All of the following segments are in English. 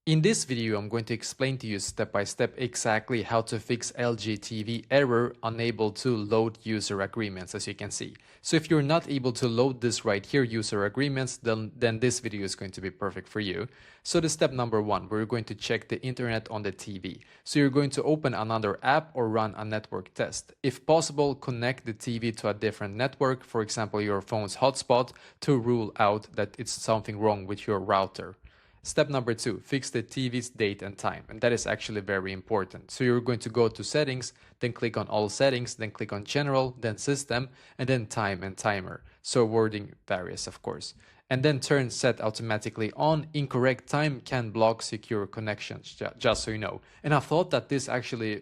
In this video, I'm going to explain to you step by step exactly how to fix LG TV error unable to load user agreements, as you can see. So if you're not able to load this right here, user agreements, then this video is going to be perfect for you. So the step number one, we're going to check the internet on the TV. So you're going to open another app or run a network test. If possible, connect the TV to a different network, for example, your phone's hotspot, to rule out that it's something wrong with your router. Step number two, fix the TV's date and time. And that is actually very important. So you're going to go to settings, then click on all settings, then click on general, then system, and then time and timer. So wording varies, of course. And then turn set automatically on. Incorrect time can block secure connections, just so you know. And I thought that this actually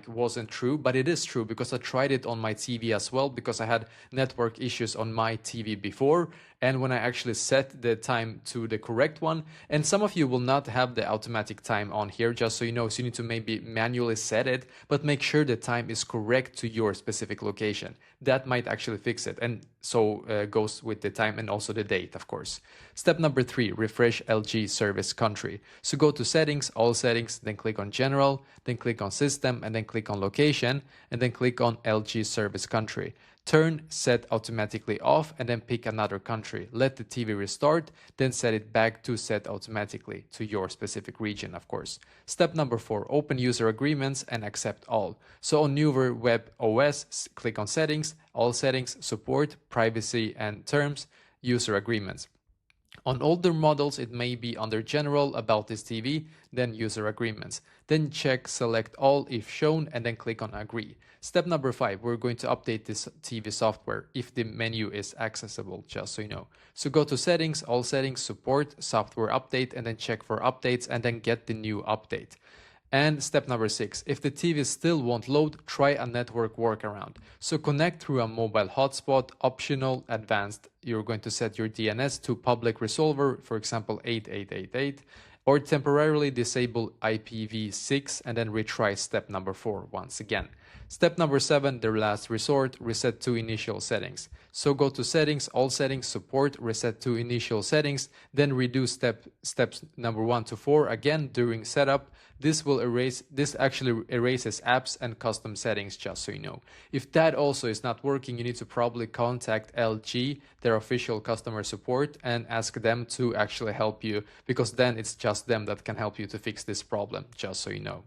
wasn't true, but it is true because I tried it on my TV as well because I had network issues on my TV before. And when I actually set the time to the correct one, and some of you will not have the automatic time on here, just so you know, so you need to maybe manually set it, but make sure the time is correct to your specific location. That might actually fix it. And so goes with the time and also the date, of course. Step number three, refresh LG service country. So go to settings, all settings, then click on general, then click on system, and then click on location, and then click on LG service country. Turn set automatically off and then pick another country. Let the TV restart, then set it back to set automatically to your specific region, of course. Step number four, open user agreements and accept all. So on newer web OS, click on settings, all settings, support, privacy and terms, user agreements. On older models, it may be under general, about this TV, then user agreements. Then check select all if shown and then click on agree. Step number five, we're going to update this TV software if the menu is accessible, just so you know. So go to settings, all settings, support, software update, and then check for updates and then get the new update. And step number six, if the TV still won't load, try a network workaround. So connect through a mobile hotspot, optional, advanced. You're going to set your DNS to public resolver, for example, 8888, or temporarily disable IPv6 and then retry step number four once again. Step number seven, the last resort, reset to initial settings. So go to settings, all settings, support, reset to initial settings, then redo steps number 1 to 4 again during setup. This actually erases apps and custom settings, just so you know. If that also is not working, you need to probably contact LG, their official customer support, and ask them to actually help you, because then it's just them that can help you to fix this problem, just so you know.